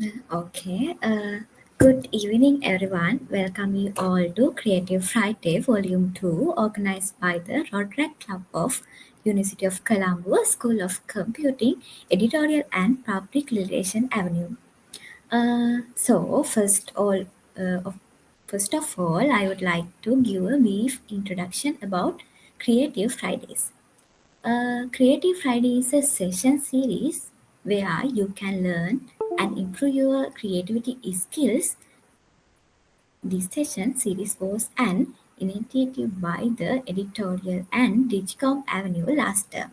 Okay. Good evening, everyone. Welcome you all to Creative Friday Volume 2, organized by the Rotaract Club of University of Colombo School of Computing, Editorial and Public Relation Avenue. So, uh, of, first of all, I would like to give a brief introduction about Creative Fridays. Creative Friday is a session series where you can learn and improve your creativity skills. This session series was an initiative by the Editorial and Digicom Avenue last term.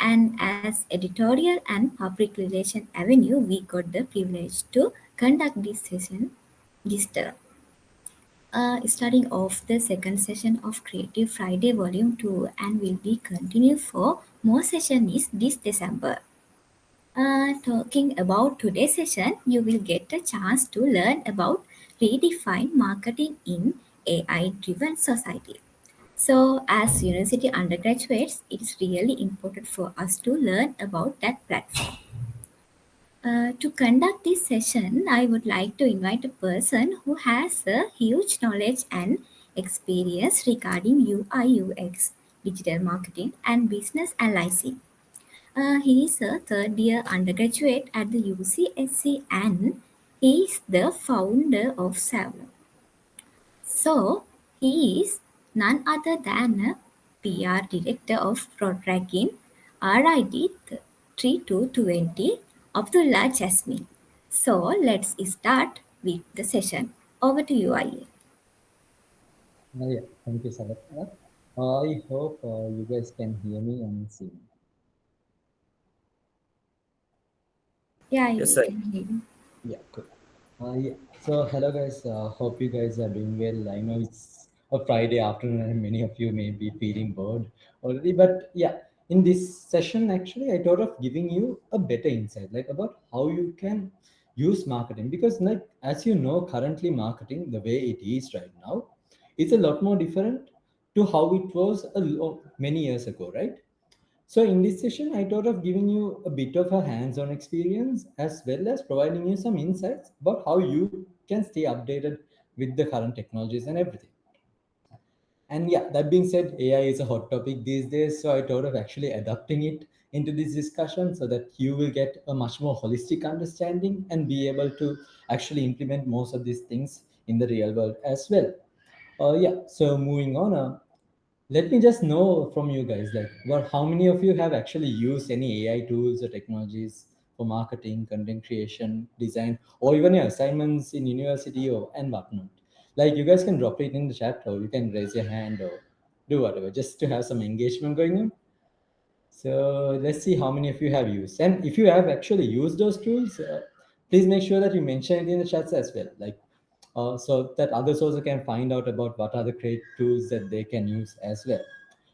And as Editorial and Public Relation Avenue, we got the privilege to conduct this session this term. Starting off the second session of Creative Friday Volume 2 and will be continued for more sessions this December. Talking about today's session, you will get a chance to learn about redefine marketing in AI-driven society. So, as university undergraduates, it is really important for us to learn about that platform. To conduct this session, I would like to invite a person who has a huge knowledge and experience regarding UI UX, digital marketing, and business analysis. He is a third year undergraduate at the UCSC and he is the founder of Savlon. So, he is none other than a PR director of Rotaract in RID 3220, Abdullah Jasmin. So, let's start with the session. Over to you, Aye. Yeah, thank you, Sabat. I hope you guys can hear me and see me. Yeah, Yes, we sir. can hear you. Yeah, cool. Yeah. So, hello guys. Hope you guys are doing well. I know it's a Friday afternoon, and many of you may be feeling bored already. But yeah, in this session, actually, I thought of giving you a better insight, like about how you can use marketing. Because, like as you know, currently marketing, the way it is right now, it's a lot more different to how it was many years ago, right? So, in this session, I thought of giving you a bit of a hands on experience as well as providing you some insights about how you can stay updated with the current technologies and everything. And yeah, that being said, AI is a hot topic these days. So, I thought of actually adapting it into this discussion so that you will get a much more holistic understanding and be able to actually implement most of these things in the real world as well. Yeah, so moving on. Let me just know from you guys, like, what, how many of you have actually used any AI tools or technologies for marketing, content creation, design, or even your assignments in university or and whatnot? Like, you guys can drop it in the chat, or you can raise your hand, or do whatever, just to have some engagement going on. So let's see how many of you have used. And if you have actually used those tools, please make sure that you mention it in the chats as well, like so that others also can find out about what are the great tools that they can use as well.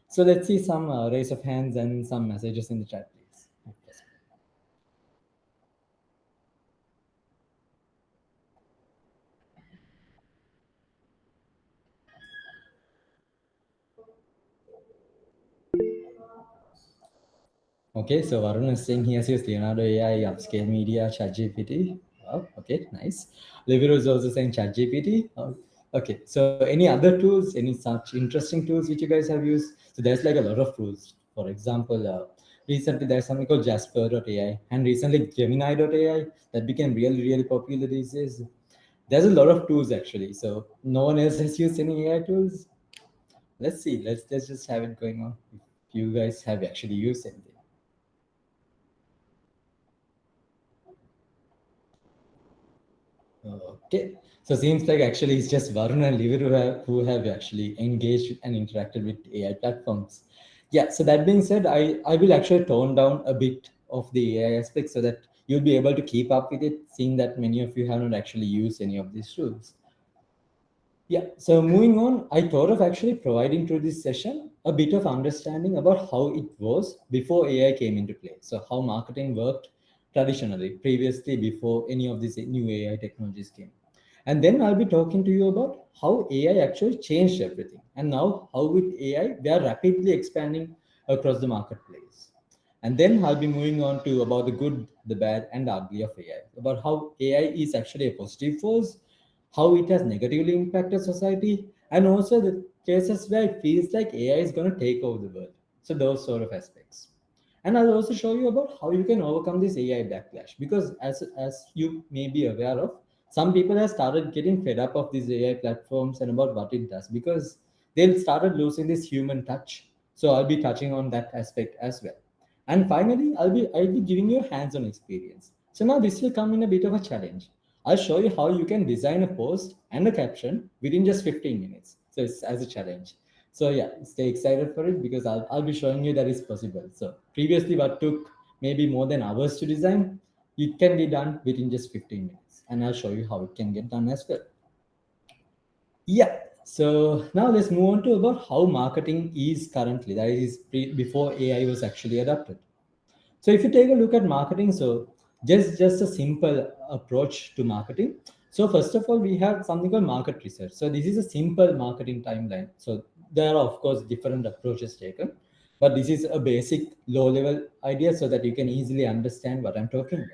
So let's see some raise of hands and some messages in the chat, please. Okay, so Varun is saying he has used Leonardo AI, Upscale Media, ChatGPT. Oh, okay, nice. Liviru is also saying ChatGPT. Oh, okay, so any other tools, any such interesting tools which you guys have used? So there's like a lot of tools. For example, recently there's something called Jasper.ai and recently Gemini.ai that became really, really popular these days. There's a lot of tools actually. So no one else has used any AI tools. Let's see. Let's just have it going on. If you guys have actually used anything. Okay. So seems like actually it's just Varun and Liver who have actually engaged and interacted with AI platforms. Yeah. So that being said, I will actually tone down a bit of the AI aspect so that you'll be able to keep up with it, seeing that many of you have not actually used any of these tools. Yeah, so moving on, I thought of actually providing through this session a bit of understanding about how it was before AI came into play. So, how marketing worked traditionally, previously, before any of these new AI technologies came. And then I'll be talking to you about how AI actually changed everything. And now, how with AI, they are rapidly expanding across the marketplace. And then I'll be moving on to about the good, the bad, and the ugly of AI. About how AI is actually a positive force, how it has negatively impacted society, and also the cases where it feels like AI is going to take over the world. So those sort of aspects. And I'll also show you about how you can overcome this AI backlash. Because as you may be aware of, some people have started getting fed up of these AI platforms and about what it does because they started losing this human touch. So I'll be touching on that aspect as well. And finally, I'll be giving you a hands-on experience. So now this will come in a bit of a challenge. I'll show you how you can design a post and a caption within just 15 minutes. So it's as a challenge. So yeah, stay excited for it because I'll be showing you that it's possible. So previously what took maybe more than hours to design, it can be done within just 15 minutes. And I'll show you how it can get done as well. Yeah. So now let's move on to about how marketing is currently. That is before AI was actually adopted. So if you take a look at marketing, so just a simple approach to marketing. So first of all, we have something called market research. So this is a simple marketing timeline. So there are of course different approaches taken, but this is a basic low level idea so that you can easily understand what I'm talking about.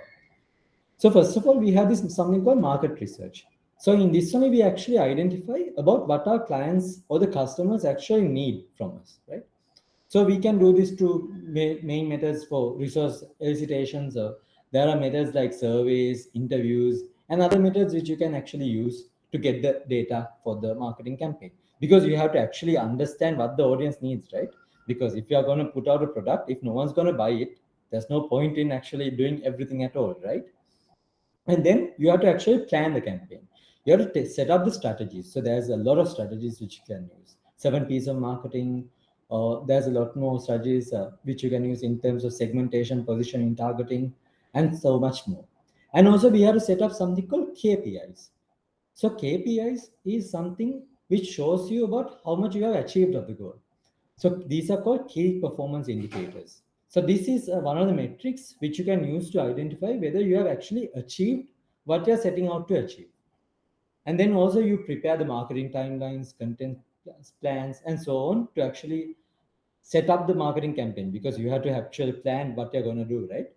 So first of all, we have this something called market research. So in this one, we actually identify about what our clients or the customers actually need from us, right? So we can do this through main methods for resource elicitations. There are methods like surveys, interviews, and other methods which you can actually use to get the data for the marketing campaign. Because you have to actually understand what the audience needs, right? Because if you are going to put out a product, if no one's going to buy it, there's no point in actually doing everything at all, right? And then you have to actually plan the campaign. You have to set up the strategies. So there's a lot of strategies which you can use. 7 P's of marketing. There's a lot more strategies which you can use in terms of segmentation, positioning, targeting, and so much more. And also we have to set up something called KPIs. So KPIs is something which shows you about how much you have achieved of the goal. So these are called key performance indicators. So this is one of the metrics which you can use to identify whether you have actually achieved what you're setting out to achieve. And then also you prepare the marketing timelines, content plans, and so on to actually set up the marketing campaign because you have to actually plan what you're going to do, right?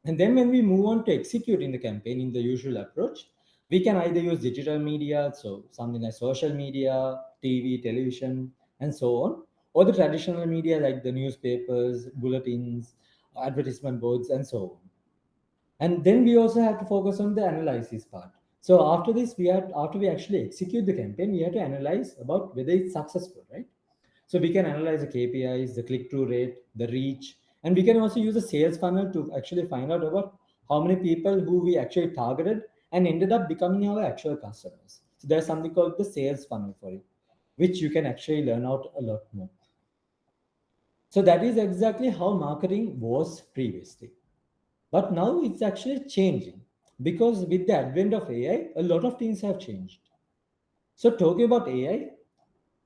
And then when we move on to executing the campaign in the usual approach, we can either use digital media, so something like social media, TV, television, and so on, or the traditional media like the newspapers, bulletins, advertisement boards, and so on. And then we also have to focus on the analysis part. So after this, after we actually execute the campaign, we have to analyze about whether it's successful, right? So we can analyze the KPIs, the click-through rate, the reach, and we can also use a sales funnel to actually find out about how many people who we actually targeted and ended up becoming our actual customers. So there's something called the sales funnel for it, which you can actually learn out a lot more. So that is exactly how marketing was previously. But now it's actually changing because with the advent of AI, a lot of things have changed. So talking about AI,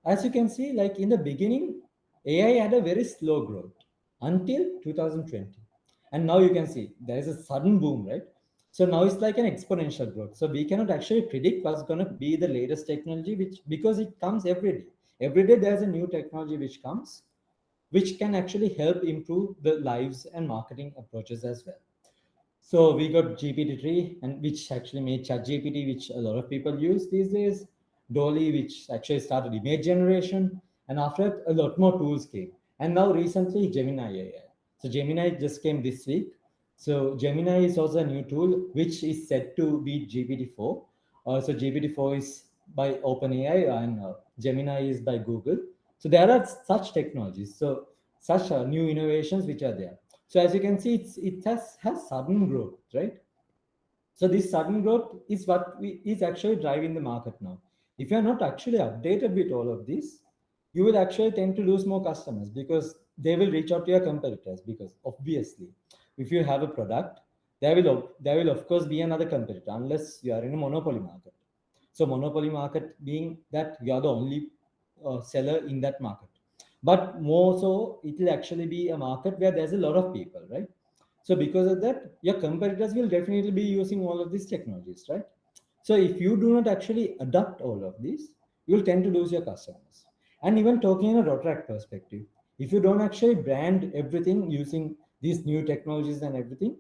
as you can see, like in the beginning, AI had a very slow growth until 2020. And now you can see there is a sudden boom, right? So now it's like an exponential growth. So we cannot actually predict what's going to be the latest technology, which because it comes every day. Every day there's a new technology which comes, which can actually help improve the lives and marketing approaches as well. So we got GPT-3, and which actually made ChatGPT, which a lot of people use these days. Dolly, which actually started image generation, and after it, a lot more tools came. And now recently, Gemini AI. So Gemini just came this week. So Gemini is also a new tool which is said to beat GPT-4. So GPT-4 is by OpenAI and Gemini is by Google. So there are such technologies. So such new innovations which are there. So as you can see, it has sudden growth, right? So this sudden growth is what is actually driving the market now. If you are not actually updated with all of this, you will actually tend to lose more customers because they will reach out to your competitors. Because obviously, if you have a product, there will of course be another competitor unless you are in a monopoly market. So monopoly market being that you are the only seller in that market. But more so, it will actually be a market where there's a lot of people, right? So because of that, your competitors will definitely be using all of these technologies, right? So if you do not actually adopt all of these, you'll tend to lose your customers. And even talking in a Rotaract perspective, If you don't actually brand everything using these new technologies and everything,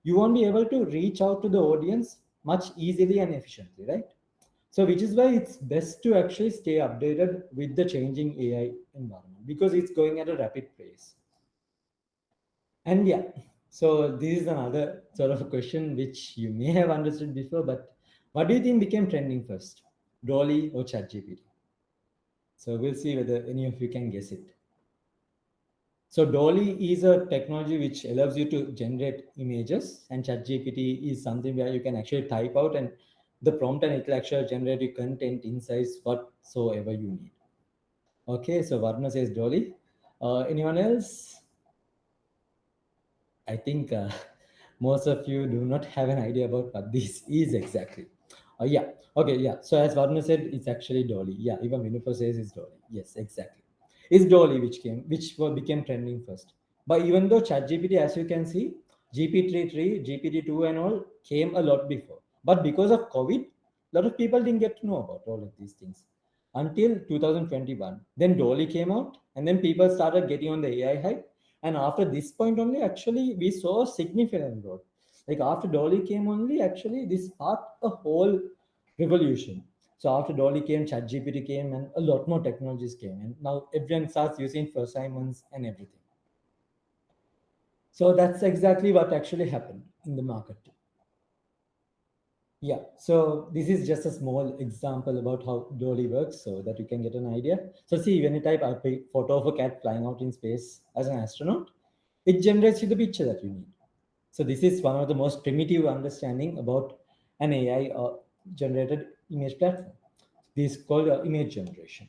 you won't be able to reach out to the audience much easily and efficiently, right? So, which is why it's best to actually stay updated with the changing AI environment because it's going at a rapid pace. And yeah, so this is another sort of a question which you may have understood before, but what do you think became trending first, Dolly or ChatGPT? So we'll see whether any of you can guess it. So Dolly is a technology which allows you to generate images, and ChatGPT is something where you can actually type out and the prompt and it will actually generate your content, insights, whatsoever you need. Okay, so Varna says Dolly. Anyone else? I think most of you do not have an idea about what this is exactly. Yeah. Okay. Yeah. So as Varna said, it's actually Dolly. Yeah. Even Vinupa says it's Dolly. Yes. Exactly. It's Dolly became trending first. But even though ChatGPT, as you can see, GPT-3, GPT-2, and all came a lot before. But because of COVID, a lot of people didn't get to know about all of these things until 2021. Then Dolly came out, and then people started getting on the AI hype. And after this point only, actually, we saw a significant growth. Like after Dolly came only, actually, this sparked a whole revolution. So after Dolly came, ChatGPT came, and a lot more technologies came. And now everyone starts using first assignments and everything. So that's exactly what actually happened in the market. Yeah, so this is just a small example about how Dolly works so that you can get an idea. So see, when you type a photo of a cat flying out in space as an astronaut, it generates you the picture that you need. So this is one of the most primitive understanding about an AI generated image platform. This is called image generation.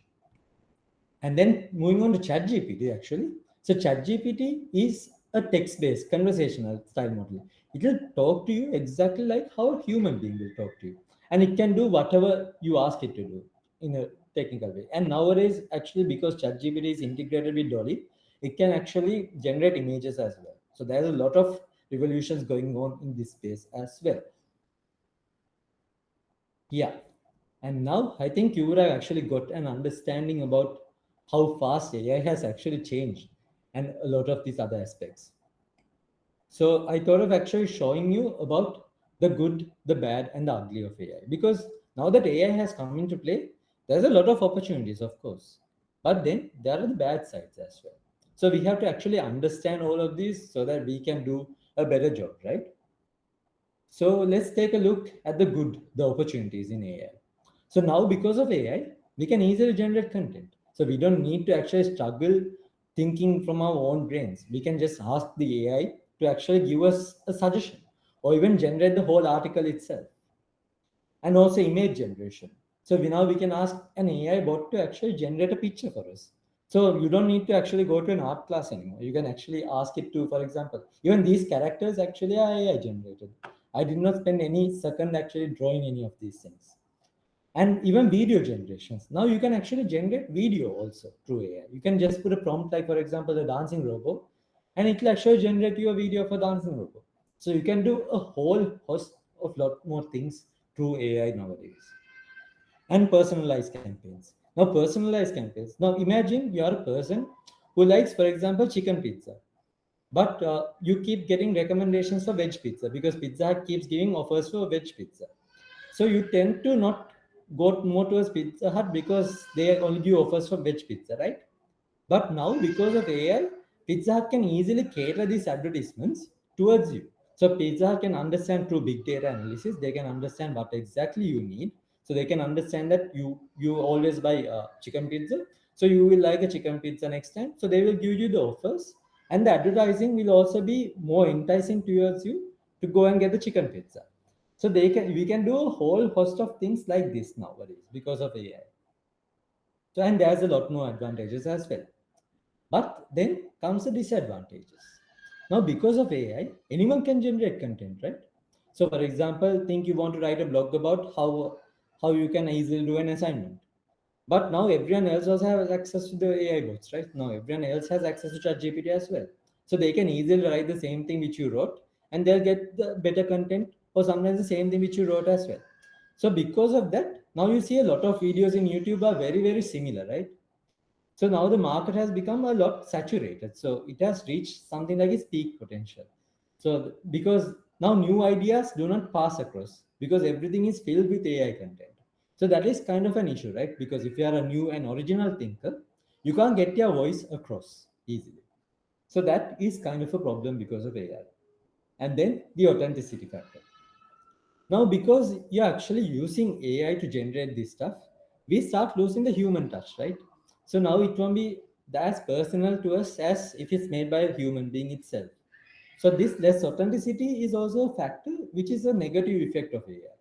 And then moving on to ChatGPT, actually. So ChatGPT is a text-based conversational style model. It will talk to you exactly like how a human being will talk to you, and it can do whatever you ask it to do in a technical way. And nowadays, actually, because ChatGPT is integrated with Dolly, it can actually generate images as well. So there's a lot of revolutions going on in this space as well. Yeah. And now I think you would have actually got an understanding about how fast AI has actually changed and a lot of these other aspects. So I thought of actually showing you about the good, the bad, and the ugly of AI. Because now that AI has come into play, there's a lot of opportunities, of course. But then there are the bad sides as well. So we have to actually understand all of these so that we can do a better job, right? So let's take a look at the good, the opportunities in AI. So now because of AI, we can easily generate content. So we don't need to actually struggle thinking from our own brains. We can just ask the AI to actually give us a suggestion or even generate the whole article itself. And also image generation. So we can ask an AI bot to actually generate a picture for us. So you don't need to actually go to an art class anymore. You can actually ask it to, for example, even these characters actually are AI generated. I did not spend any second actually drawing any of these things. And even video generations. Now you can actually generate video also through AI. You can just put a prompt like, for example, a dancing robot, and it will actually generate you a video for dancing robot. So you can do a whole host of lot more things through AI nowadays. And personalized campaigns. Now, personalized campaigns. Now, imagine you are a person who likes, for example, chicken pizza, but you keep getting recommendations for veg pizza because Pizza Hut keeps giving offers for veg pizza. So you tend to not go more towards Pizza Hut because they only give offers for veg pizza, right? But now, because of AI, Pizza Hut can easily cater these advertisements towards you. So Pizza Hut can understand through big data analysis, they can understand what exactly you need. So they can understand that you always buy chicken pizza. So you will like a chicken pizza next time. So they will give you the offers, and the advertising will also be more enticing towards you to go and get the chicken pizza. So we can do a whole host of things like this nowadays because of AI. So and there's a lot more advantages as well. But then comes the disadvantages. Now, because of AI, anyone can generate content, right? So, for example, think you want to write a blog about how you can easily do an assignment. But now everyone else also has access to the AI bots, right? Now everyone else has access to ChatGPT as well. So they can easily write the same thing which you wrote, and they'll get the better content, or sometimes the same thing which you wrote as well. So because of that, now you see a lot of videos in YouTube are very, very similar, right? So now the market has become a lot saturated. So it has reached something like its peak potential. So because now new ideas do not pass across because everything is filled with AI content. So that is kind of an issue, right? Because if you are a new and original thinker, you can't get your voice across easily. So that is kind of a problem because of AI. And then the authenticity factor. Now, because you're actually using AI to generate this stuff, we start losing the human touch, right? So now it won't be as personal to us as if it's made by a human being itself. So this less authenticity is also a factor which is a negative effect of AI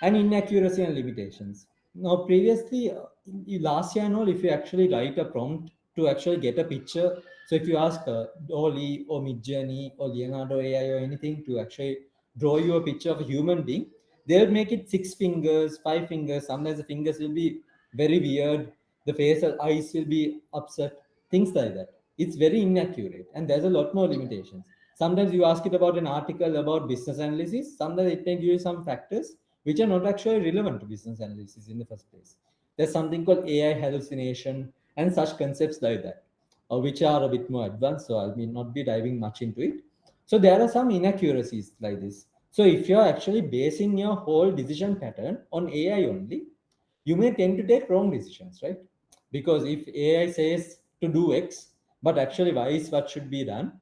and inaccuracy and limitations. Now, previously, last year and all, if you actually write a prompt to actually get a picture, so if you ask Dolly or Midjourney or Leonardo AI or anything to actually draw you a picture of a human being, they'll make it 6 fingers, 5 fingers. Sometimes the fingers will be very weird, the face, eyes will be upset, things like that. It's very inaccurate, and there's a lot more limitations. Sometimes you ask it about an article about business analysis, sometimes it may give you some factors which are not actually relevant to business analysis in the first place. There's something called AI hallucination and such concepts like that, which are a bit more advanced, so I'll not be diving much into it. So there are some inaccuracies like this. So if you're actually basing your whole decision pattern on AI only, you may tend to take wrong decisions, right? Because if AI says to do X, but actually Y is what should be done.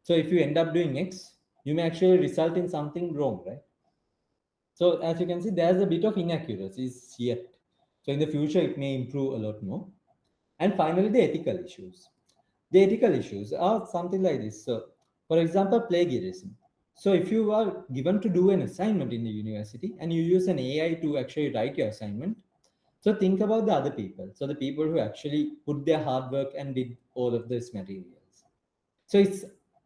So if you end up doing X, you may actually result in something wrong, right? So as you can see, there's a bit of inaccuracies yet. So in the future, it may improve a lot more. And finally, the ethical issues. The ethical issues are something like this. So, for example, plagiarism. So if you are given to do an assignment in the university and you use an AI to actually write your assignment, so think about the other people. So the people who actually put their hard work and did all of this materials. So it's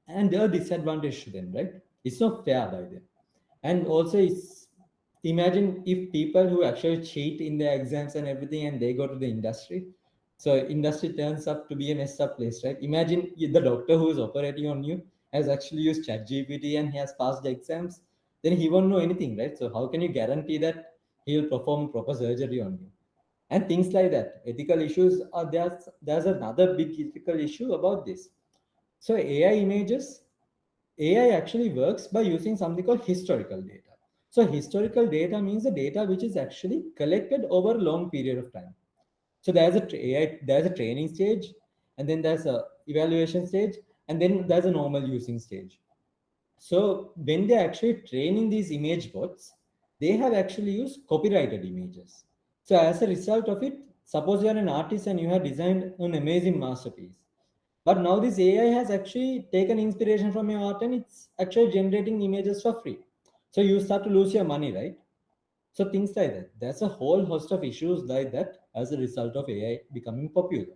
and they're disadvantaged to them, right? It's not fair by them. And also it's imagine if people who actually cheat in their exams and everything and they go to the industry. So industry turns up to be a messed up place, right? Imagine the doctor who is operating on you has actually used chat GPT and he has passed the exams, then he won't know anything, right? So how can you guarantee that he'll perform proper surgery on you? And things like that. Ethical issues are there's another big ethical issue about this. So AI actually works by using something called historical data. So historical data means the data which is actually collected over a long period of time. So there's a training stage, and then there's a evaluation stage, and then there's a normal using stage. So when they're actually training these image bots, they have actually used copyrighted images. So as a result of it, suppose you are an artist and you have designed an amazing masterpiece. But now this AI has actually taken inspiration from your art and it's actually generating images for free. So you start to lose your money, right? So things like that. There's a whole host of issues like that as a result of AI becoming popular.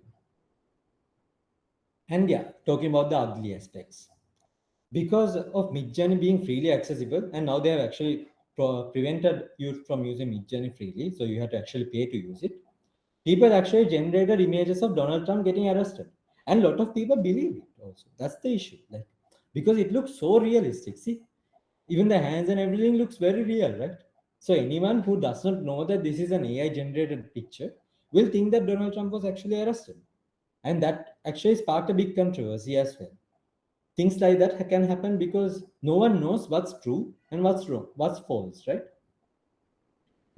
And yeah, talking about the ugly aspects. Because of Midjourney being freely accessible, and now they have actually prevented you from using Midjourney freely, so you have to actually pay to use it. People actually generated images of Donald Trump getting arrested, and a lot of people believe it. Also, that's the issue, like because it looks so realistic. See, even the hands and everything looks very real, right? So anyone who does not know that this is an AI generated picture will think that Donald Trump was actually arrested, and that actually sparked a big controversy as well. Things like that can happen because no one knows what's true and what's wrong, what's false, right?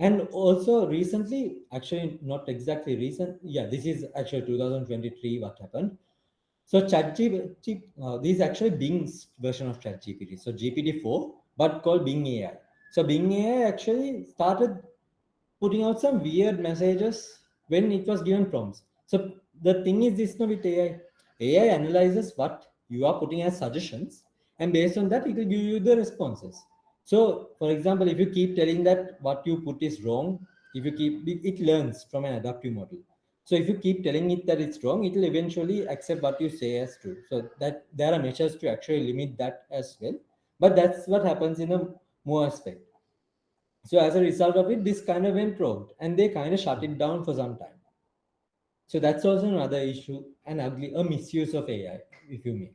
And also recently, actually not exactly recent, yeah, this is actually 2023 what happened. So ChatGPT, this is actually Bing's version of ChatGPT. So GPT-4, but called Bing AI. So Bing AI actually started putting out some weird messages when it was given prompts. So the thing is this now with AI. AI analyzes what you are putting as suggestions, and based on that, it will give you the responses. So, for example, if you keep telling that what you put is wrong, if you keep it learns from an adaptive model. So if you keep telling it that it's wrong, it will eventually accept what you say as true. So that there are measures to actually limit that as well. But that's what happens in a more aspect. So as a result of it, this kind of went rogue and they kind of shut it down for some time. So that's also another issue, an ugly, a misuse of AI, if you may.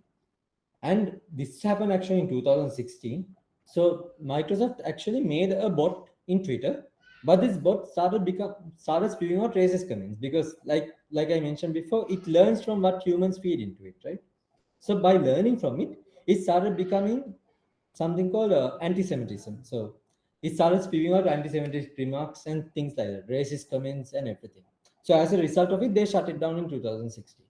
And this happened actually in 2016. So Microsoft actually made a bot in Twitter But this bot started spewing out racist comments because, like I mentioned before, it learns from what humans feed into it, right? So by learning from it, it started becoming something called anti-Semitism. So it started spewing out anti-Semitic remarks and things like that, racist comments and everything. So as a result of it, they shut it down in 2016.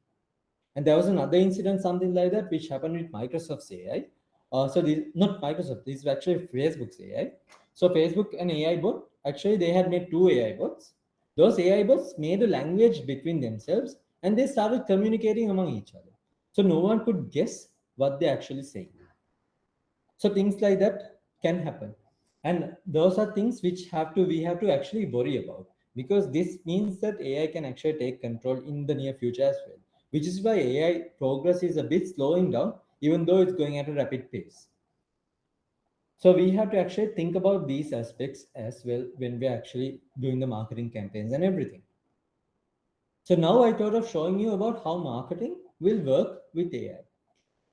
And there was another incident, something like that, which happened with Microsoft's AI. Not Microsoft, this is actually Facebook's AI. So Facebook and AI bot, actually they had made two AI bots. Those AI bots made a language between themselves and they started communicating among each other. So no one could guess what they actually say. So things like that can happen, and those are things which we have to actually worry about, because this means that AI can actually take control in the near future as well, which is why AI progress is a bit slowing down, even though it's going at a rapid pace. So we have to actually think about these aspects as well when we're actually doing the marketing campaigns and everything. So now I thought of showing you about how marketing will work with AI.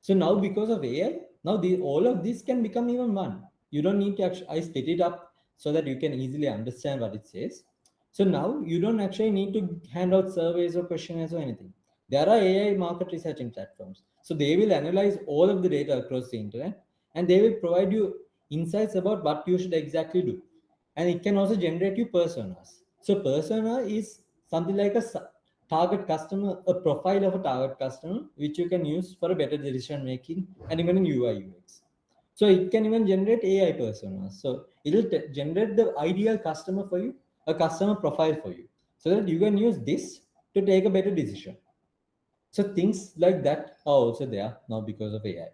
So now because of AI, now all of this can become even one. You don't need to actually, I split it up so that you can easily understand what it says. So now you don't actually need to hand out surveys or questionnaires or anything. There are AI market researching platforms. So they will analyze all of the data across the internet and they will provide you insights about what you should exactly do. And it can also generate you personas. So persona is something like target customer, a profile of a target customer, which you can use for a better decision making and even in UI UX. So it can even generate AI personas. So it'll generate the ideal customer for you, a customer profile for you, so that you can use this to take a better decision. So things like that are also there now because of AI.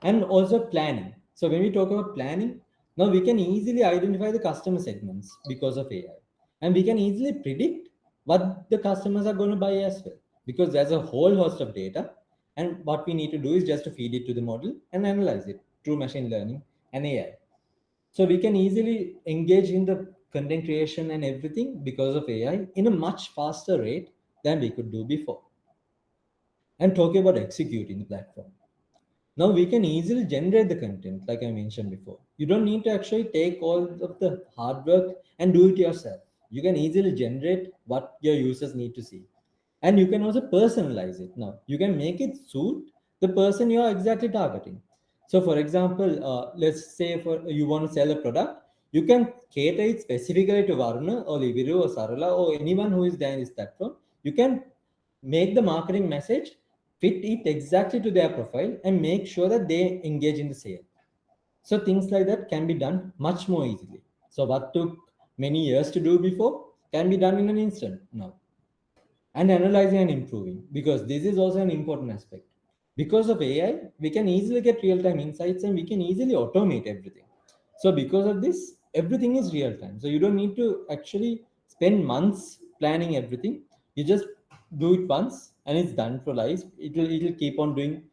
And also planning. So when we talk about planning, now we can easily identify the customer segments because of AI, and we can easily predict what the customers are going to buy as well, because there's a whole host of data, and what we need to do is just to feed it to the model and analyze it through machine learning and AI. So we can easily engage in the content creation and everything because of AI in a much faster rate than we could do before. And talking about executing the platform, now we can easily generate the content, like I mentioned before. You don't need to actually take all of the hard work and do it yourself. You can easily generate what your users need to see. And you can also personalize it. Now, you can make it suit the person you are exactly targeting. So, for example, let's say for you want to sell a product, you can cater it specifically to Varuna or Liviru or Sarala or anyone who is there in this platform. You can make the marketing message fit it exactly to their profile and make sure that they engage in the sale. So things like that can be done much more easily. So what took many years to do before can be done in an instant now. And analyzing and improving, because this is also an important aspect. Because of AI, we can easily get real-time insights and we can easily automate everything. So because of this, everything is real time, so you don't need to actually spend months planning everything. You just do it once and it's done for life. It will keep on doing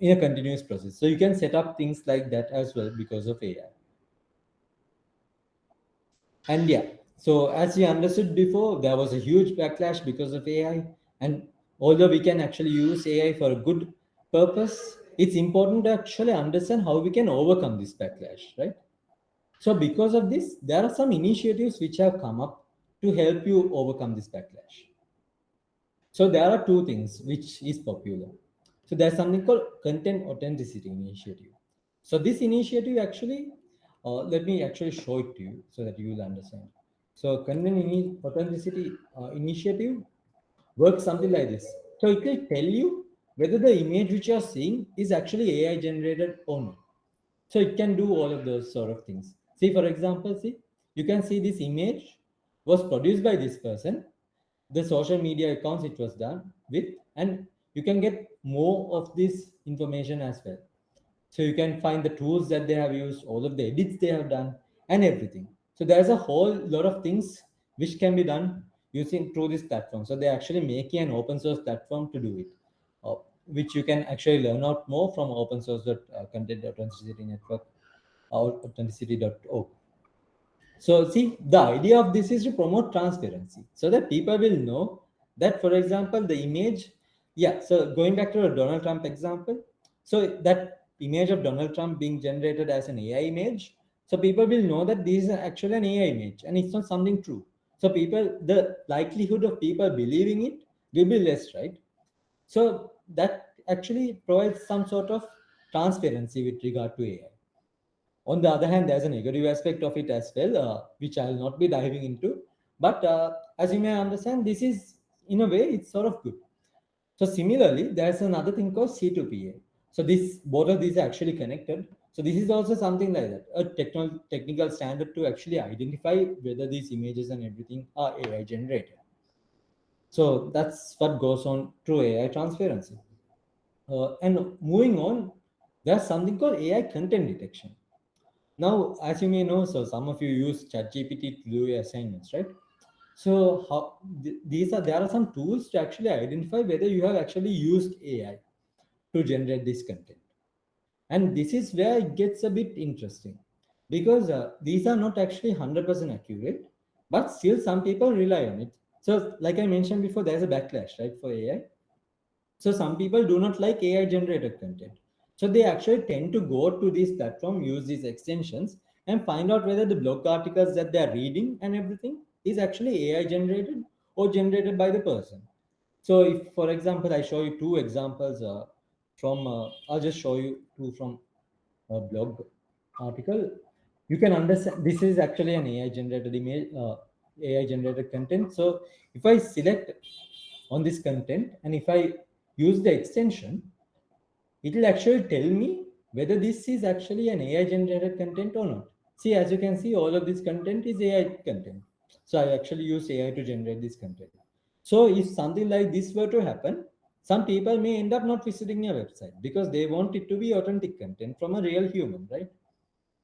in a continuous process, so you can set up things like that as well because of AI. And yeah, so as we understood before, there was a huge backlash because of AI. And although we can actually use AI for a good purpose, it's important to actually understand how we can overcome this backlash, right? So, because of this, there are some initiatives which have come up to help you overcome this backlash. So there are two things which is popular. So there's something called content authenticity initiative. So this initiative actually, let me actually show it to you so that you will understand. So authenticity initiative works something like this. So it will tell you whether the image which you are seeing is actually AI generated or not. So it can do all of those sort of things. See, for example, see, you can see this image was produced by this person, the social media accounts it was done with, and you can get more of this information as well. So you can find the tools that they have used, all of the edits they have done, and everything. So there's a whole lot of things which can be done using through this platform. So they're actually making an open source platform to do it, uh, which you can actually learn out more from open source content authenticity network or authenticity.org. So, see, the idea of this is to promote transparency so that people will know that, for example, the image, yeah. So, going back to the Donald Trump example, so that image of Donald Trump being generated as an AI image, So people will know that this is actually an AI image and it's not something true. So people, the likelihood of people believing it will be less, right? So that actually provides some sort of transparency with regard to AI. On the other hand, there's a negative aspect of it as well, which I'll not be diving into. But as you may understand, this is in a way it's sort of good. So similarly, there's another thing called C2PA. So this both of these are actually connected. So this is also something like that, a technical standard to actually identify whether these images and everything are AI generated. So that's what goes on through AI transparency. And moving on, there's something called AI content detection. Now, as you may know, so some of you use ChatGPT to do your assignments, right? So how these are there are some tools to actually identify whether you have actually used AI to generate this content. And this is where it gets a bit interesting because these are not actually 100% accurate, but still some people rely on it. So, like I mentioned before, there's a backlash, right, for AI. So some people do not like AI generated content. So they actually tend to go to this platform, use these extensions, and find out whether the blog articles that they are reading and everything is actually AI generated or generated by the person. So if, for example, I show you two examples I'll just show you two from a blog article. You can understand this is actually an AI generated image, AI generated content. So if I select on this content and if I use the extension, it will actually tell me whether this is actually an AI generated content or not. See, as you can see, all of this content is AI content. So I actually use AI to generate this content. So if something like this were to happen, some people may end up not visiting your website because they want it to be authentic content from a real human, right?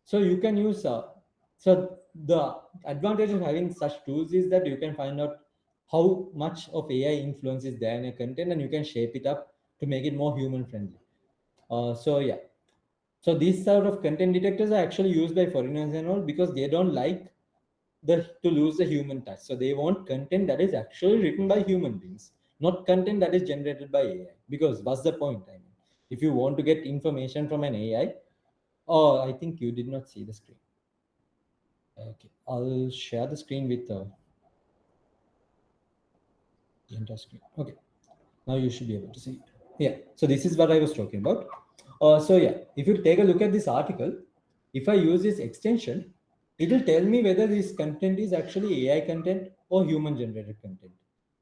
So you can use so the advantage of having such tools is that you can find out how much of AI influence is there in your content and you can shape it up to make it more human friendly. So yeah, so these sort of content detectors are actually used by foreigners and all because they don't like the to lose the human touch. So they want content that is actually written by human beings, not content that is generated by AI. Because what's the point? I mean, if you want to get information from an AI, oh, I think you did not see the screen. Okay, I'll share the screen with the entire screen. Okay, now you should be able to see it. Yeah, so this is what I was talking about. So yeah, if you take a look at this article, if I use this extension, it will tell me whether this content is actually AI content or human generated content.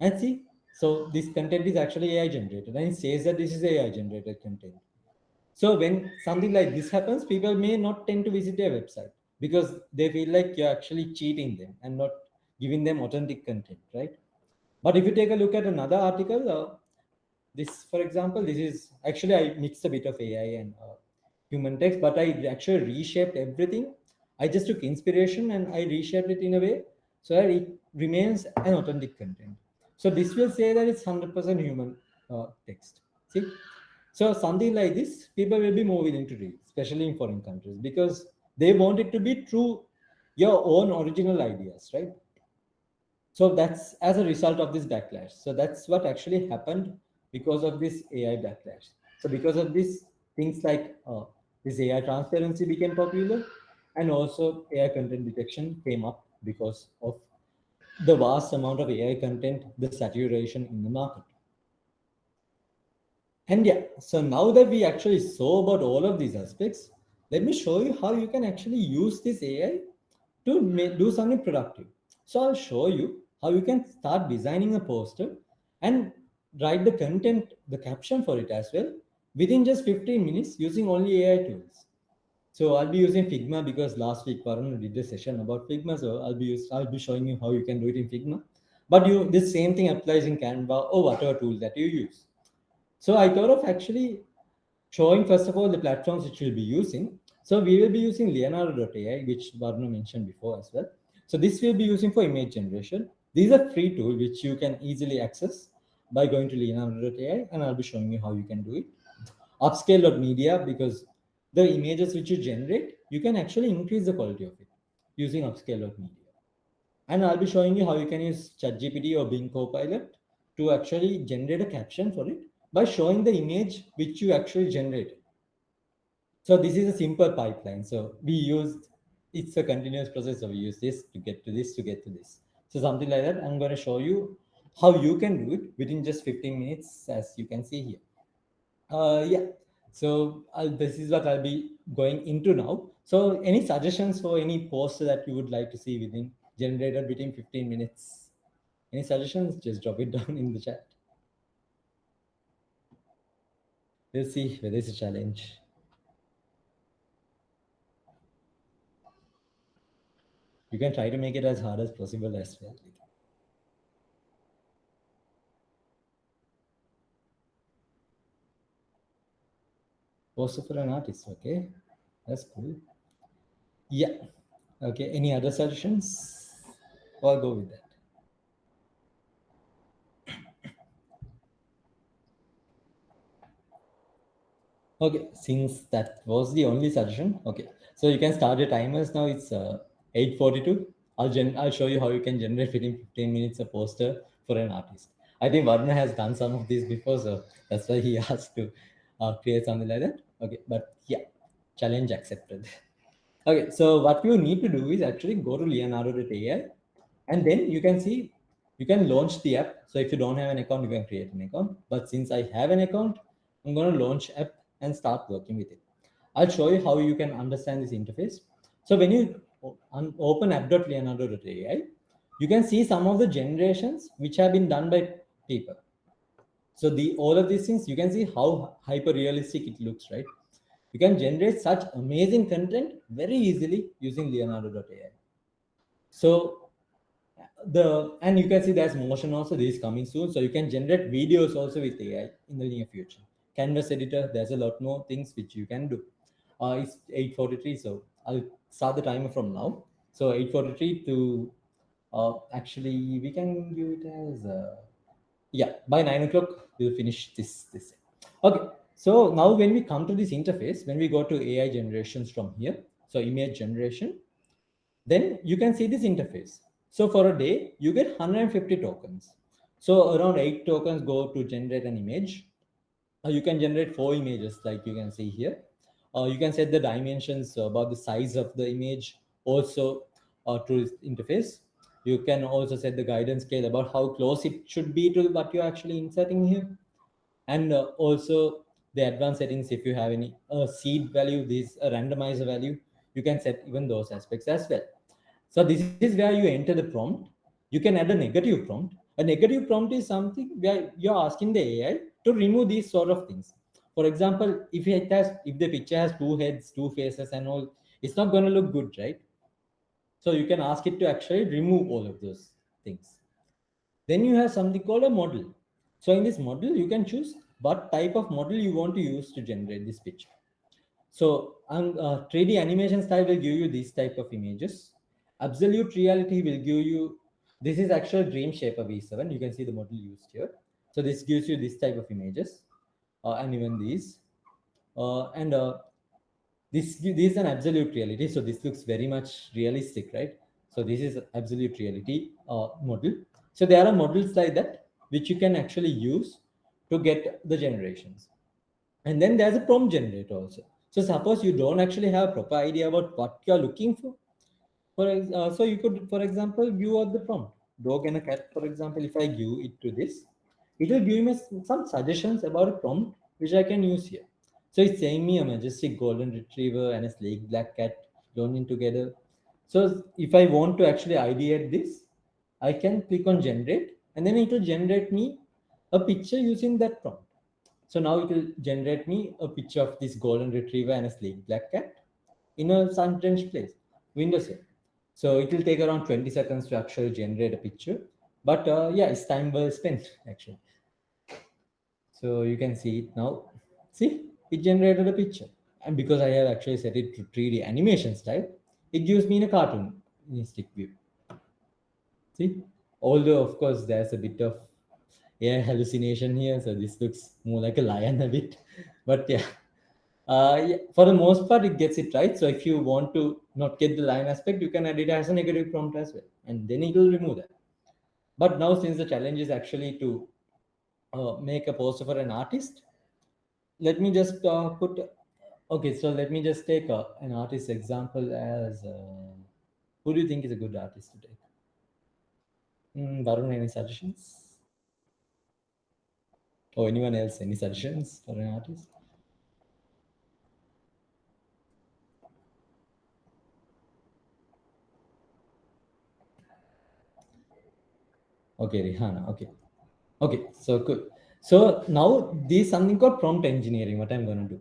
And see, so this content is actually AI generated, and it says that this is AI generated content. So when something like this happens, people may not tend to visit their website because they feel like you're actually cheating them and not giving them authentic content, right? But if you take a look at another article, this, for example, this is actually I mixed a bit of AI and human text, but I actually reshaped everything. I just took inspiration and I reshaped it in a way so that it remains an authentic content. So this will say that it's 100% human text. See, so something like this, people will be more willing to read, especially in foreign countries, because they want it to be true your own original ideas, right? So that's as a result of this backlash. So that's what actually happened because of this AI backlash. So because of this, things like this AI transparency became popular, and also AI content detection came up because of the vast amount of AI content, the saturation in the market. And yeah, so now that we actually saw about all of these aspects, let me show you how you can actually use this AI to do something productive. So I'll show you how you can start designing a poster and write the content, the caption for it as well within just 15 minutes using only AI tools. So I'll be using Figma because last week Varun did a session about Figma. So I'll be showing you how you can do it in Figma. But you this same thing applies in Canva or whatever tool that you use. So I thought of actually showing first of all the platforms which we'll be using. So we will be using Leonardo.ai, which Varno mentioned before as well. So this we'll be using for image generation. These are free tools which you can easily access by going to Leonardo.ai, and I'll be showing you how you can do it. Upscale.media, because the images which you generate, you can actually increase the quality of it using upscale.media. And I'll be showing you how you can use ChatGPT or Bing Copilot to actually generate a caption for it by showing the image which you actually generated. So this is a simple pipeline. So we used it's a continuous process of use this to get to this to get to this. So something like that, I'm going to show you how you can do it within just 15 minutes, as you can see here. Yeah. So this is what I'll be going into now. So any suggestions for any post that you would like to see within generated within 15 minutes? Any suggestions? Just drop it down in the chat. We'll see whether it's a challenge. You can try to make it as hard as possible as well. Poster for an artist, okay? That's cool. Yeah. Okay. Any other suggestions? I'll go with that. Okay, since that was the only suggestion, okay. So you can start your timers now. It's 8:42. I'll show you how you can generate within 15 minutes a poster for an artist. I think Varna has done some of these before, so that's why he asked to create something like that. Okay, but yeah, challenge accepted. Okay, so what you need to do is actually go to Leonardo.ai, and then you can see you can launch the app. So if you don't have an account, you can create an account. But since I have an account, I'm going to launch app and start working with it. I'll show you how you can understand this interface. So when you open app.leonardo.ai, you can see some of the generations which have been done by people. So the all of these things, you can see how hyper realistic it looks, right? You can generate such amazing content very easily using Leonardo.ai. So and you can see there's motion also. This is coming soon, so you can generate videos also with AI in the near future. Canvas editor, there's a lot more things which you can do. It's 8:43, so I'll start the timer from now. So 8:43 to actually we can give it as yeah, by 9 o'clock we'll finish this. Okay, so now when we come to this interface, when we go to AI generations from here, so image generation, then you can see this interface. So for a day, you get 150 tokens. So around 8 tokens go to generate an image. You can generate 4 images, like you can see here. You can set the dimensions about the size of the image also through this interface. You can also set the guidance scale about how close it should be to what you're actually inserting here. And also the advanced settings, if you have any seed value, this a randomizer value, you can set even those aspects as well. So this is where you enter the prompt. You can add a negative prompt. A negative prompt is something where you're asking the AI to remove these sort of things. For example, if the picture has two heads, two faces, and all, it's not going to look good, right? So you can ask it to actually remove all of those things. Then you have something called a model. So in this model, you can choose what type of model you want to use to generate this picture. So 3D animation style will give you these type of images. Absolute reality will give you, this is actual Dream Shaper V7. You can see the model used here. So this gives you this type of images and even these. And this is an absolute reality. So this looks very much realistic, right? So this is absolute reality model. So there are models like that which you can actually use to get the generations. And then there's a prompt generator also. So suppose you don't actually have a proper idea about what you're looking for. So you could, for example, give out the prompt. Dog and a cat, for example, if I give it to this, it will give me some suggestions about a prompt which I can use here. So it's saying me a majestic golden retriever and a sleek black cat joined in together. So if I want to actually ideate this, I can click on generate, and then it will generate me a picture using that prompt. So now it will generate me a picture of this golden retriever and a sleek black cat in a sun-drenched place, Windows here. So it will take around 20 seconds to actually generate a picture. But yeah, it's time well spent actually. So you can see it now. See, it generated a picture. And because I have actually set it to 3D animation style, it gives me in a cartoonistic view. See, although of course there's a bit of hallucination here, so this looks more like a lion a bit. But yeah, yeah, for the most part, it gets it right. So if you want to not get the line aspect, you can add it as a negative prompt as well, and then it will remove that. But now, since the challenge is actually to make a poster for an artist, let me just put. Okay, so let me just take an artist example as who do you think is a good artist to take? Varun, any suggestions? Or anyone else, any suggestions for an artist? Okay, Rihanna. Okay. Okay, so good. So now there's something called prompt engineering, what I'm going to do.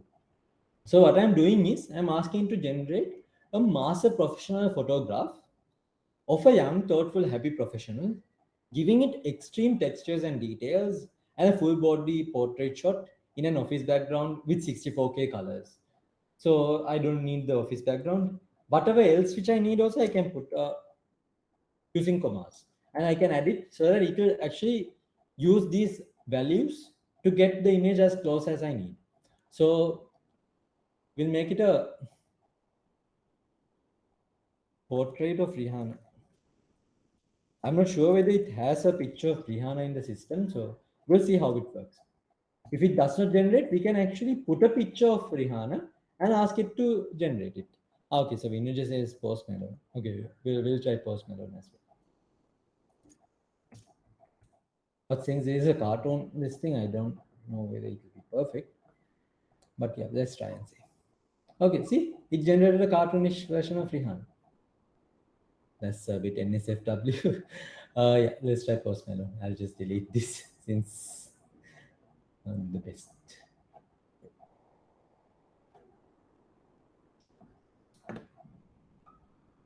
So what I'm doing is I'm asking to generate a master professional photograph of a young, thoughtful, happy professional, giving it extreme textures and details and a full body portrait shot in an office background with 64K colors. So I don't need the office background. Whatever else which I need also I can put using commas, and I can add it so that it will actually use these values to get the image as close as I need. So we'll make it a portrait of Rihanna. I'm not sure whether it has a picture of Rihanna in the system, so we'll see how it works. If it does not generate, we can actually put a picture of Rihanna and ask it to generate it. Okay, so Vinu just says Post Malone. Okay, we'll try Post Malone as well. But since there is a cartoon, this thing, I don't know whether it will be perfect. But yeah, let's try and see. Okay, see, it generated a cartoonish version of Rihanna. That's a bit NSFW. Yeah, let's try Post Malone. I'll just delete this since I'm the best.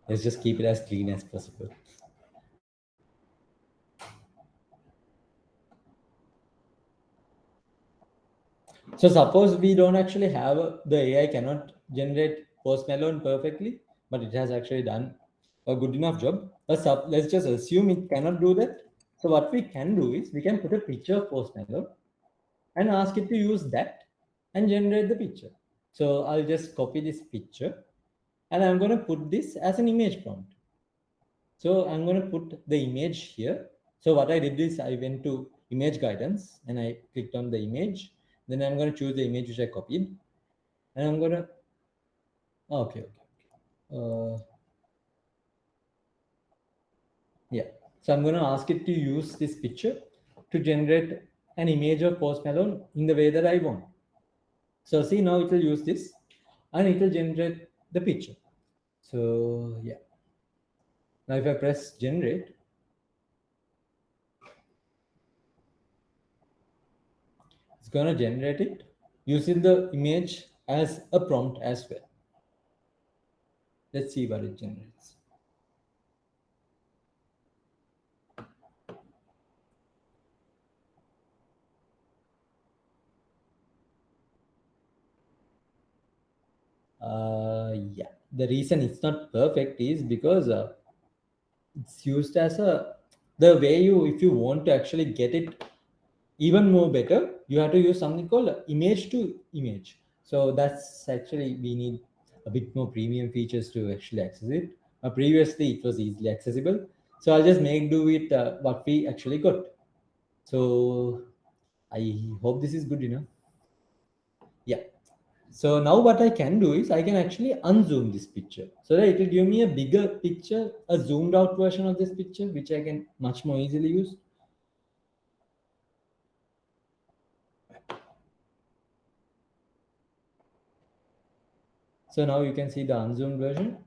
Let's just keep it as clean as possible. So suppose we don't actually have the AI cannot generate Post Malone perfectly, but it has actually done a good enough job. Let's just assume it cannot do that. So what we can do is we can put a picture of Post Malone and ask it to use that and generate the picture. So I'll just copy this picture and I'm going to put this as an image prompt. So I'm going to put the image here. So what I did is I went to image guidance and I clicked on the image. Then I'm going to choose the image which I copied and I'm going to, okay, okay. Uh, yeah. So I'm going to ask it to use this picture to generate an image of Post Malone in the way that I want. So see, now it will use this and it will generate the picture. So yeah, now if I press generate, it's gonna generate it using the image as a prompt as well. Let's see what it generates. Yeah, the reason it's not perfect is because it's used as a the way you if you want to actually get it even more better, you have to use something called image to image. So that's actually we need a bit more premium features to actually access it. Previously it was easily accessible, so I'll just make do with what we actually got. So I hope this is good enough. Yeah, so now what I can do is I can actually unzoom this picture so that it will give me a bigger picture, a zoomed out version of this picture which I can much more easily use. So now you can see the unzoomed version.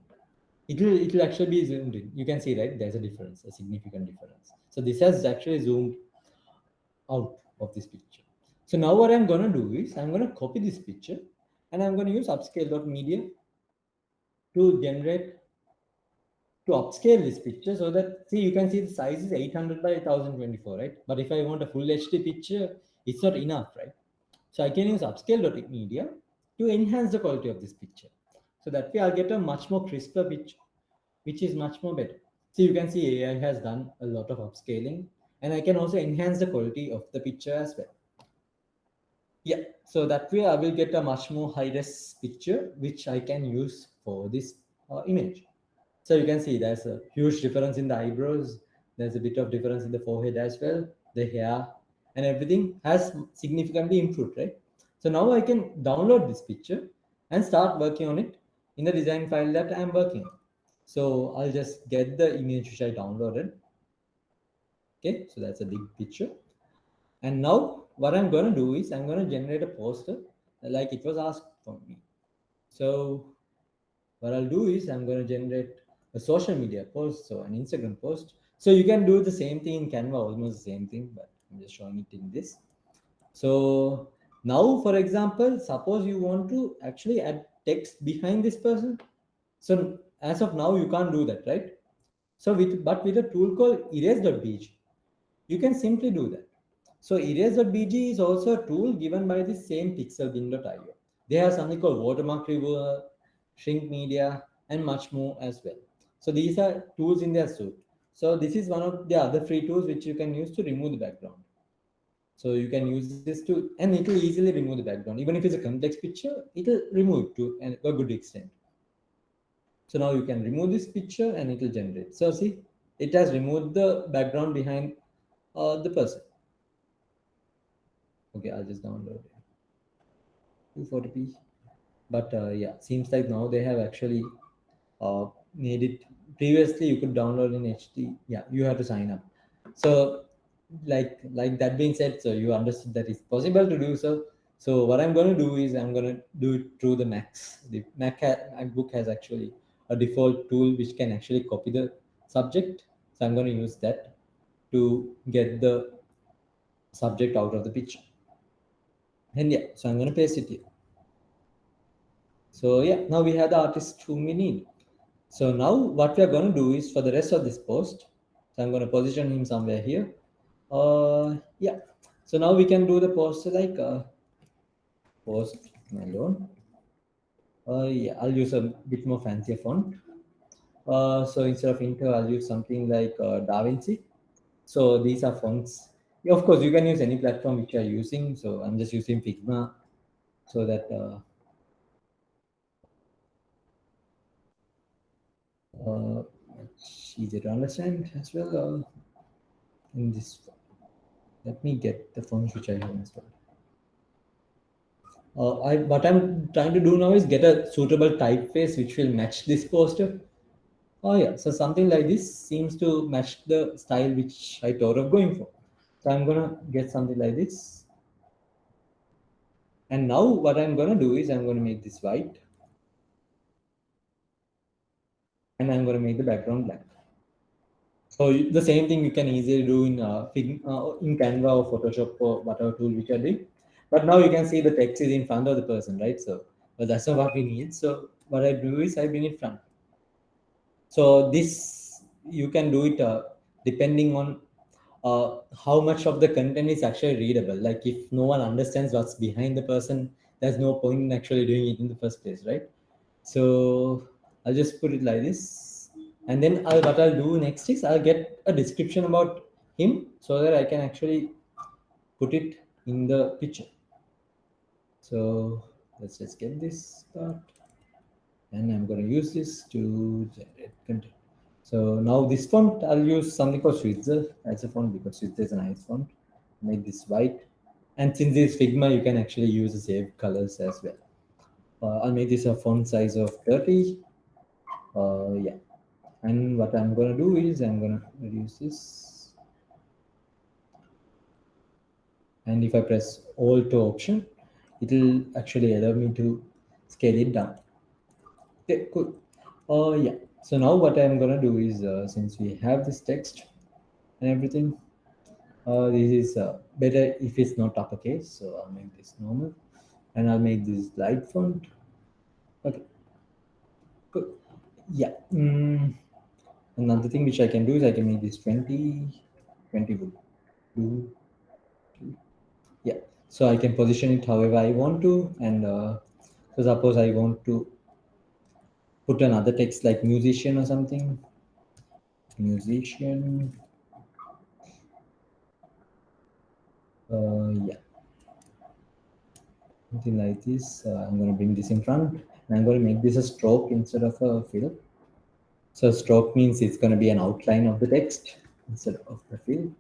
It will actually be zoomed in. You can see, right, there's a difference, a significant difference. So this has actually zoomed out of this picture. So now what I'm going to do is I'm going to copy this picture and I'm going to use upscale.media to generate to upscale this picture so that see you can see the size is 800 by 1024, right? But if I want a full HD picture, it's not enough, right? So I can use upscale.media to enhance the quality of this picture. So that way I'll get a much more crisper picture, which is much more better. So you can see AI has done a lot of upscaling and I can also enhance the quality of the picture as well. Yeah, so that way I will get a much more high res picture, which I can use for this image. So you can see there's a huge difference in the eyebrows. There's a bit of difference in the forehead as well. The hair and everything has significantly improved, right? So now I can download this picture and start working on it in the design file that I'm working on. So I'll just get the image which I downloaded. Okay, so that's a big picture. And now what I'm going to do is I'm going to generate a poster like it was asked from me. So what I'll do is I'm going to generate a social media post, so an Instagram post. So you can do the same thing in Canva, almost the same thing, but I'm just showing it in this. So now, for example, suppose you want to actually add text behind this person. So as of now, you can't do that, right? So with a tool called erase.bg, you can simply do that. So erase.bg is also a tool given by the same pixelbin.io. They have something called watermark remover, shrink media, and much more as well. So these are tools in their suite. So this is one of the other free tools which you can use to remove the background. So you can use this to, and it will easily remove the background. Even if it's a complex picture, it will remove it to a good extent. So now you can remove this picture and it will generate. So see, it has removed the background behind the person. Okay, I'll just download it. 240p. But yeah, seems like now they have actually made it. Previously you could download in HD. Yeah, you have to sign up. So like that being said, so you understood that it's possible to do so. So what I'm going to do is I'm going to do it through the Macs. The MacBook has actually a default tool which can actually copy the subject. So I'm going to use that to get the subject out of the picture. And yeah, so I'm going to paste it here. So yeah, now we have the artist whom we need. So now what we are going to do is for the rest of this post, so I'm going to position him somewhere here. Yeah. So now we can do the post like post alone. Yeah, I'll use a bit more fancier font. So instead of Intel, I'll use something like DaVinci. So these are fonts. Yeah, of course, you can use any platform which you are using. So I'm just using Figma so that uh, it's easier to understand as well. In this, let me get the fonts which I have as well. What I'm trying to do now is get a suitable typeface which will match this poster. Oh yeah, so something like this seems to match the style which I thought of going for. So I'm gonna get something like this. And now what I'm gonna do is I'm gonna make this white and I'm gonna make the background black. So the same thing you can easily do in in Canva or Photoshop or whatever tool which you're doing. But now you can see the text is in front of the person, right? So but that's not what we need. So what I do is I bring it front. So this you can do it depending on how much of the content is actually readable. Like if no one understands what's behind the person, there's no point in actually doing it in the first place, right? So I'll just put it like this, and then what I'll do next is I'll get a description about him so that I can actually put it in the picture. So let's just get this part, and I'm going to use this to generate content. So now this font, I'll use something called Switzer as a font because Switzer is a nice font. Make this white. And since this Figma, you can actually use the same colors as well. I'll make this a font size of 30. Yeah. And what I'm going to do is I'm going to reduce this. And if I press Alt to option, it will actually allow me to scale it down. Okay, cool. Yeah. So now what I'm going to do is since we have this text and everything, this is better if it's not uppercase, so I'll make this normal, and I'll make this light font. Okay, good. Yeah. Another thing which I can do is I can make this 20 blue. Blue. Yeah. So I can position it however I want to, and so suppose I want to put another text like musician or something. Musician. Yeah. Something like this. I'm going to bring this in front, and I'm going to make this a stroke instead of a fill. So stroke means it's going to be an outline of the text instead of the fill.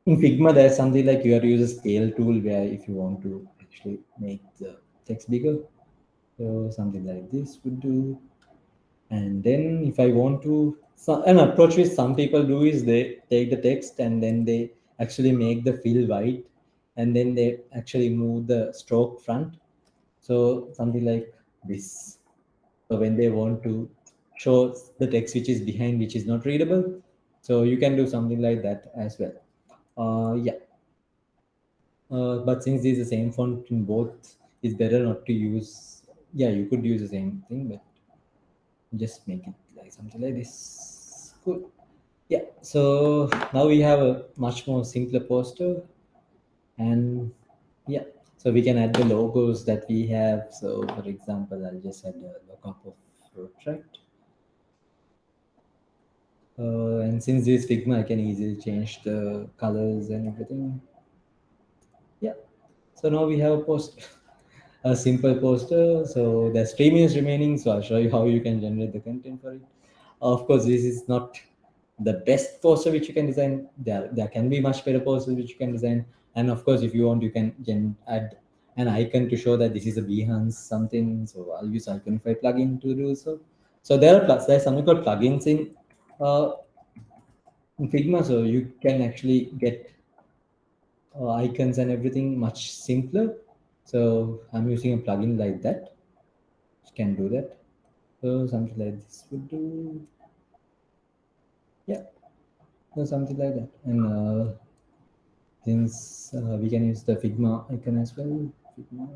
In Figma, there's something like you have to use a scale tool where if you want to actually make the text bigger. So something like this would do. And then if I want to, so an approach which some people do is they take the text and then they actually make the fill white, and then they actually move the stroke front. So something like this. So when they want to show the text which is behind, which is not readable, so you can do something like that as well. Yeah. But since this is the same font in both, it's better not to use. Yeah, you could use the same thing, but just make it like something like this. Cool. Yeah. So now we have a much more simpler poster, and yeah, so we can add the logos that we have. So for example, I'll just add a logo of Rotaract. And since this Figma, I can easily change the colors and everything. Yeah. So now we have a poster, a simple poster. So the stream is remaining. So I'll show you how you can generate the content for it. Of course, this is not the best poster which you can design. There can be much better posters which you can design. And of course, if you want, you can add an icon to show that this is a Behance something. So I'll use Iconify plugin to do so. So there's something called plugins uh, in Figma. So you can actually get icons and everything much simpler. So I'm using a plugin like that, which can do that. So something like this would do, yeah, so something like that. And since we can use the Figma icon as well, Figma,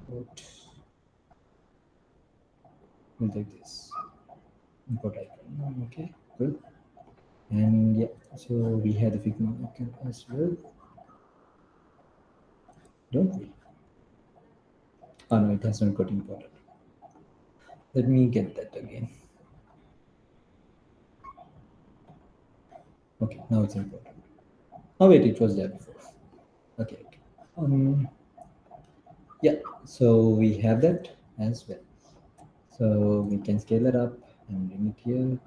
import, like this, import icon. Okay, good. And yeah, so we have the Figma icon as well, don't we? Oh no, it has not got imported. Let me get that again. Okay, now it's imported. Oh wait, it was there before. Okay, okay. Yeah, so we have that as well. So we can scale it up and bring it here.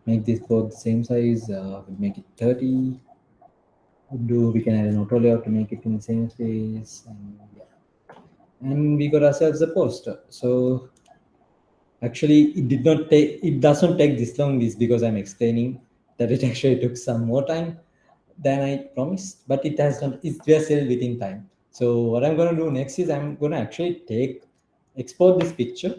Make this both the same size. We'll make it 30. We can add an auto layout to make it in the same space. And yeah, and we got ourselves a poster. So actually, it does not take this long. This because I'm explaining that it actually took some more time than I promised, but it has not. We are still within time. So what I'm going to do next is I'm going to actually export this picture.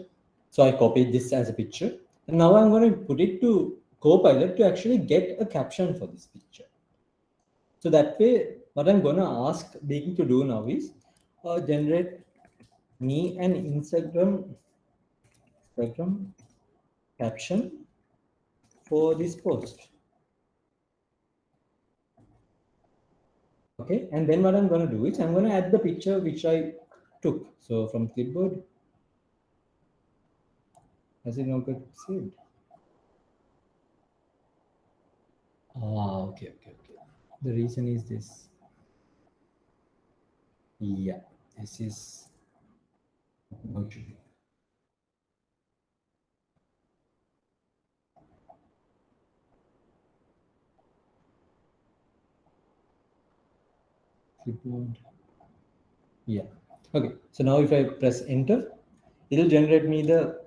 So I copied this as a picture, and now I'm going to put it to Copilot to actually get a caption for this picture. So that way, what I'm going to ask Baking to do now is generate me an Instagram caption for this post. Okay, and then what I'm going to do is I'm going to add the picture which I took. So from clipboard, has it not got saved? Ah, okay, okay, okay. The reason is this. Yeah, this is what should be clipboard. Yeah. Okay. So now if I press enter, it'll generate me the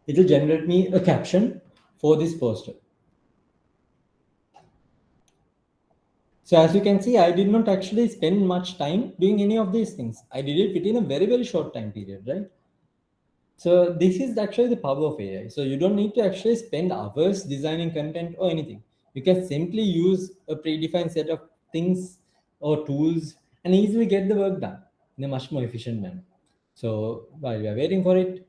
it'll generate me a caption for this poster. So as you can see, I did not actually spend much time doing any of these things. I did it within a very, very short time period, right? So this is actually the power of AI. So you don't need to actually spend hours designing content or anything. You can simply use a predefined set of things or tools and easily get the work done in a much more efficient manner. So while we are waiting for it,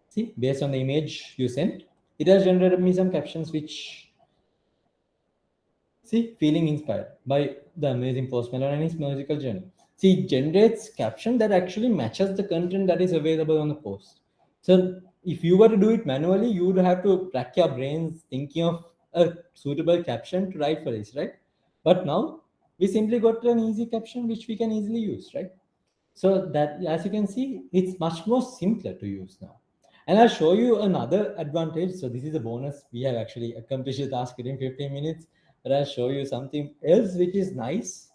see, based on the image you sent, it has generated me some captions which, see, feeling inspired by the amazing Post Malone and his musical journey. See, it generates caption that actually matches the content that is available on the post. So if you were to do it manually, you would have to rack your brains thinking of a suitable caption to write for this, right? But now we simply got an easy caption which we can easily use, right? So that, as you can see, it's much more simpler to use now. And I'll show you another advantage. So this is a bonus. We have actually accomplished the task within 15 minutes. But I'll show you something else which is nice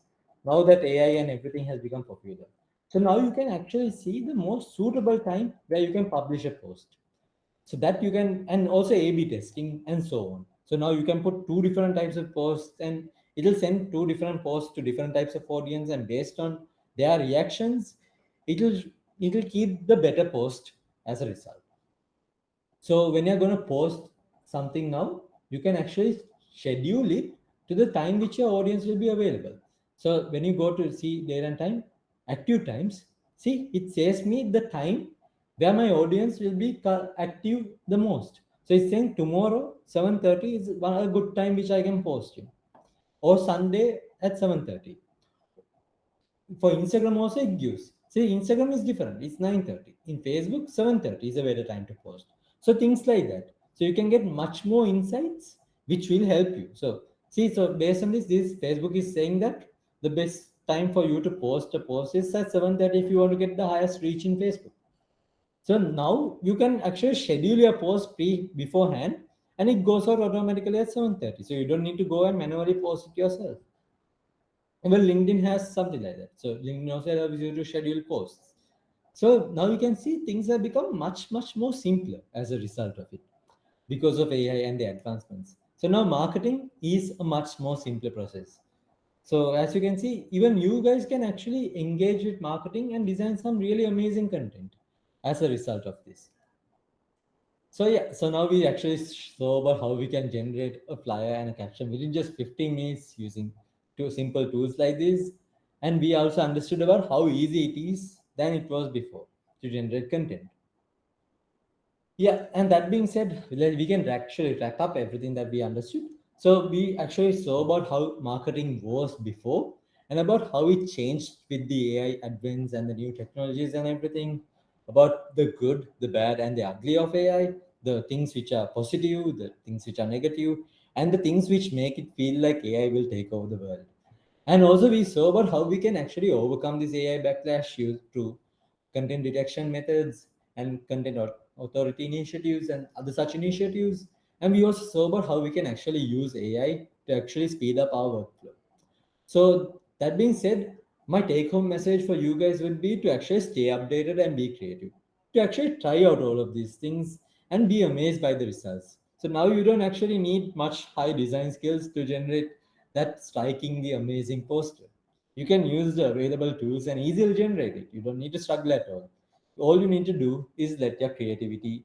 now that AI and everything has become popular. So now you can actually see the most suitable time where you can publish a post. So that you can, and also A/B testing and so on. So now you can put two different types of posts, and it will send two different posts to different types of audience, and based on their reactions, it will it will keep the better post as a result. So when you're going to post something now, you can actually schedule it to the time which your audience will be available. So when you go to see date and time, active times, see it says me the time where my audience will be active the most. So it's saying tomorrow 7:30 is a good time which I can post you, or Sunday at 7:30. For Instagram also it gives. See, Instagram is different. It's 9:30. In Facebook, 7:30 is a better time to post. So things like that. So you can get much more insights which will help you. So see, so based on this Facebook is saying that the best time for you to post a post is at 7:30 if you want to get the highest reach in Facebook. So now you can actually schedule your post beforehand, and it goes out automatically at 7:30. So you don't need to go and manually post it yourself. Well, LinkedIn has something like that. So LinkedIn also allows you to schedule posts. So now you can see things have become much, much more simpler as a result of it because of AI and the advancements. So now marketing is a much more simpler process. So as you can see, even you guys can actually engage with marketing and design some really amazing content as a result of this. So yeah, so now we actually saw about how we can generate a flyer and a caption within just 15 minutes using two simple tools like this. And we also understood about how easy it is than it was before to generate content. Yeah, and that being said, we can actually wrap up everything that we understood. So we actually saw about how marketing was before and about how it changed with the AI advents and the new technologies and everything, about the good, the bad, and the ugly of AI, the things which are positive, the things which are negative, and the things which make it feel like AI will take over the world. And also, we saw about how we can actually overcome this AI backlash through content detection methods and authority initiatives and other such initiatives. And we also saw about how we can actually use AI to actually speed up our workflow. So that being said, my take-home message for you guys would be to actually stay updated and be creative. To actually try out all of these things and be amazed by the results. So now you don't actually need much high design skills to generate that strikingly amazing poster. You can use the available tools and easily generate it. You don't need to struggle at all. All you need to do is let your creativity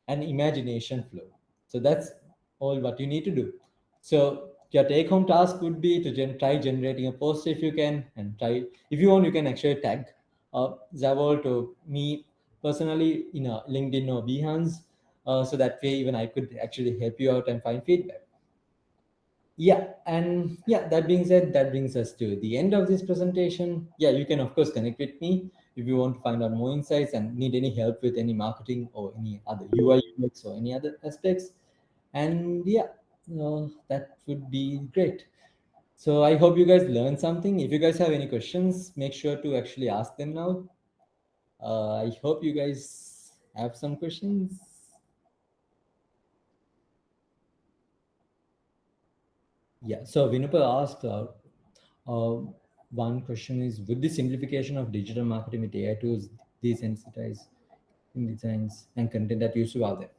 and imagination flow. So that's all what you need to do. So your take-home task would be to try generating a post if you can, and try if you want you can actually tag Zavol to me personally in a LinkedIn or Behance, so that way even I could actually help you out and find feedback. Yeah, and yeah, that being said, that brings us to the end of this presentation. Yeah, you can of course connect with me if you want to find out more insights and need any help with any marketing or any other UI UX or any other aspects. And yeah, that would be great. So I hope you guys learned something. If you guys have any questions, make sure to actually ask them now. I hope you guys have some questions. Yeah, so Vinupa asked, uh, one question is, would the simplification of digital marketing with AI tools desensitize in designs and content that used to have there?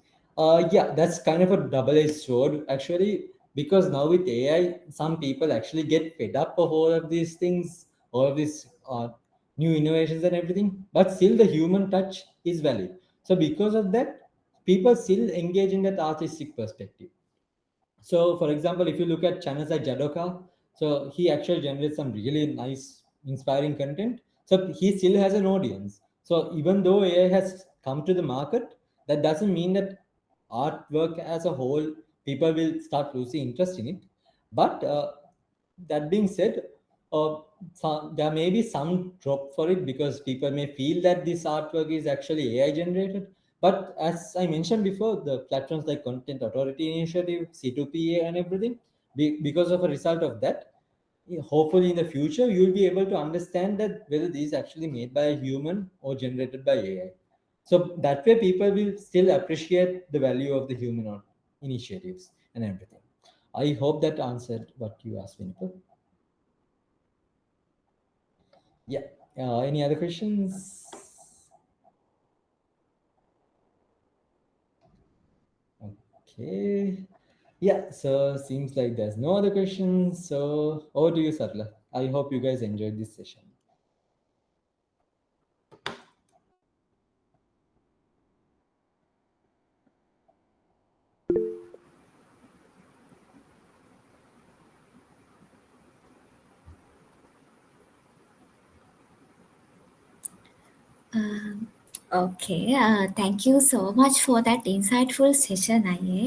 Yeah, that's kind of a double-edged sword, actually, because now with AI, some people actually get fed up of all of these things, all of these new innovations and everything, but still the human touch is valid. So because of that, people still engage in that artistic perspective. So, for example, if you look at channels like Jadoka, so he actually generates some really nice, inspiring content. So he still has an audience. So even though AI has come to the market, that doesn't mean that artwork as a whole, people will start losing interest in it. But that being said, there may be some drop for it because people may feel that this artwork is actually AI generated. But as I mentioned before, the platforms like Content Authority Initiative, C2PA, and everything, because of a result of that, hopefully in the future, you'll be able to understand that whether this is actually made by a human or generated by AI. So that way, people will still appreciate the value of the human initiatives and everything. I hope that answered what you asked, Vinipur. Yeah. Any other questions? Okay. Yeah. So seems like there's no other questions. So over to you, Sarla. I hope you guys enjoyed this session. Okay, thank you so much for that insightful session, Aye.